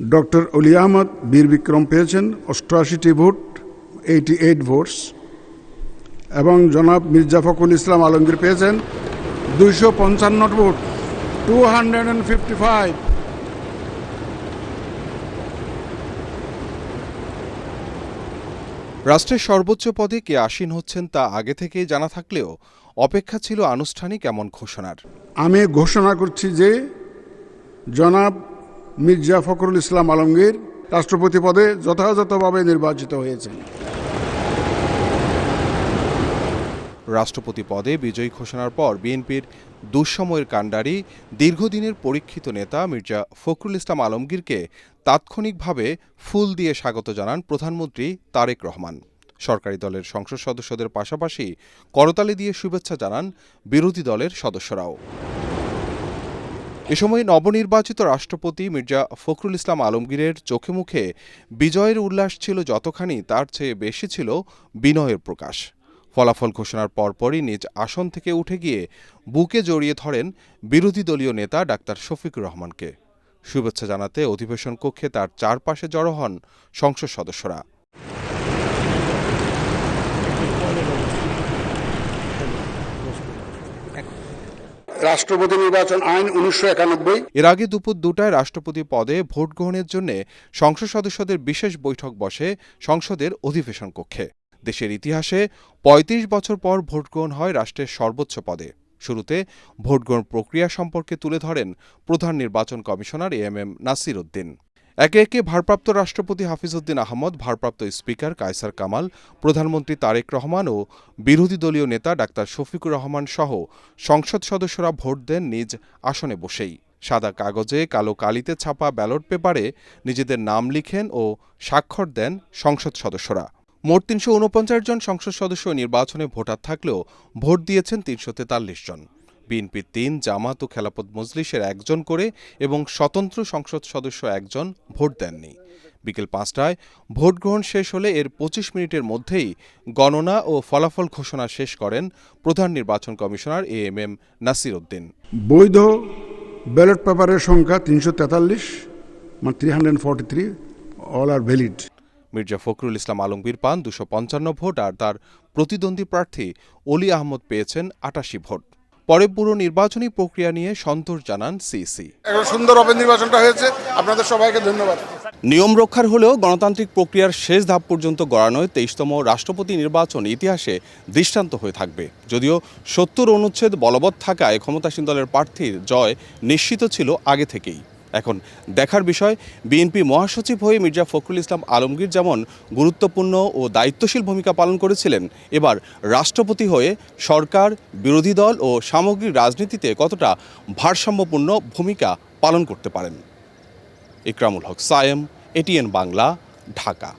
Doctor অলি আহমদ বীর বিক্রম পেয়েছেন 88টি vote, 88 votes, এবং জনাব মির্জা ফখরুল ইসলাম আলমগীর পেয়েছেন 255 ভোট, 255। রাষ্ট্রের সর্বোচ্চ পদে কে আসীন হচ্ছেন তা আগে থেকেই জানা থাকলেও অপেক্ষা ছিল আনুষ্ঠানিক এমন ঘোষণার। আমি ঘোষণা করছি যে জনাব মির্জা ফখরুল ইসলাম আলমগীর রাষ্ট্রপতি পদে যথাযথভাবে নির্বাচিত হয়েছেন। রাষ্ট্রপতি পদে বিজয়ী ঘোষণার পর বিএনপির দুঃসময়ের কাণ্ডারি, দীর্ঘদিনের পরীক্ষিত নেতা মির্জা ফখরুল ইসলাম আলমগীরকে তাৎক্ষণিকভাবে ফুল দিয়ে স্বাগত জানান প্রধানমন্ত্রী তারেক রহমান। সরকারি দলের সংসদ সদস্যদের পাশাপাশি করতালি দিয়ে শুভেচ্ছা জানান বিরোধী দলের সদস্যরাও। এ সময় নবনির্বাচিত রাষ্ট্রপতি মির্জা ফখরুল ইসলাম আলমগীরের চোখে মুখে বিজয়ের উল্লাস ছিল যতখানি, তার চেয়ে বেশি ছিল বিনয়ের প্রকাশ। ফলাফল ঘোষণার পরপরই নিজ আসন থেকে উঠে গিয়ে বুকে জড়িয়ে ধরেন বিরোধী দলীয় নেতা ডাক্তার শফিকুর রহমানকে। শুভেচ্ছা জানাতে অধিবেশন কক্ষে তার চারপাশে জড়ো হন সংসদ সদস্যরা। রাষ্ট্রপতি নির্বাচন আইন 1991। এর আগে দুপুর 2টায় রাষ্ট্রপতি পদে ভোট গ্রহণের জন্য সংসদ সদস্যদের বিশেষ বৈঠক বসে সংসদের অধিবেশন কক্ষে। দেশের ইতিহাসে ৩৫ বছর পর ভোট গ্রহণ হয় রাষ্ট্রের সর্বোচ্চ পদে। শুরুতে ভোট গ্রহণ প্রক্রিয়া সম্পর্কে তুলে ধরেন প্রধান নির্বাচন কমিশনার এএমএম নাসির উদ্দিন। একে একে ভারপ্রাপ্ত রাষ্ট্রপতি হাফিজ উদ্দিন আহমদ, ভারপ্রাপ্ত স্পিকার কায়সার কামাল, প্রধানমন্ত্রী তারেক রহমান ও বিরোধী দলীয় নেতা ডাক্তার শফিকুর রহমান সহ সংসদ সদস্যরা ভোট দেন নিজ আসনে বসেই। সাদা কাগজে কালো কালিতে ছাপা ব্যালট পেপারে নিজেদের নাম লিখেন ও স্বাক্ষর দেন সংসদ সদস্যরা। মোট ৩৪৯ জন সংসদ সদস্য নির্বাচনে ভোটার থাকলেও ভোট দিয়েছেন ৩৪৩ জন। বিএনপির ৩, জামাত ও খেলাফত মজলিসের 1 জন করে এবং স্বতন্ত্র সংসদ সদস্য 1 জন ভোট দেননি। বিকেল 5টায় ভোট গ্রহণ শেষ হলে এর 25 মিনিটের মধ্যেই গণনা ও ফলাফল ঘোষণা শেষ করেন প্রধান নির্বাচন কমিশনার এএমএম নাসির উদ্দিন। বৈধ ব্যালট পেপারের সংখ্যা 343, মানে 343, অল আর ভ্যালিড। মির্জা ফখরুল ইসলাম আলমগীর পান 255 ভোট আর তার প্রতিদ্বন্দ্বী প্রার্থী অলি আহমদ পেয়েছেন 88 ভোট। পরে পুরো নির্বাচনী প্রক্রিয়া নিয়ে সন্তোষ জানান সিইসি। একটা সুন্দরভাবে নির্বাচনটা হয়েছে, আপনাদের সবাইকে ধন্যবাদ। নিয়ম রক্ষার হলেও গণতান্ত্রিক প্রক্রিয়ার শেষ ধাপ পর্যন্ত গড়ানোয় 23তম রাষ্ট্রপতি নির্বাচন ইতিহাসে দৃষ্টান্ত হয়ে থাকবে। যদিও 70 অনুচ্ছেদ বলবৎ থাকায় ক্ষমতাসীন দলের প্রার্থীর জয় নিশ্চিত ছিল আগে থেকেই। এখন দেখার বিষয়, বিএনপি মহাসচিব হয়ে মির্জা ফখরুল ইসলাম আলমগীর যেমন গুরুত্বপূর্ণ ও দায়িত্বশীল ভূমিকা পালন করেছিলেন, এবার রাষ্ট্রপতি হয়ে সরকার, বিরোধী দল ও সামগ্রিক রাজনীতিতে কতটা ভারসাম্যপূর্ণ ভূমিকা পালন করতে পারেন। ইকরামুল হক সায়েম, এটিএন বাংলা, ঢাকা।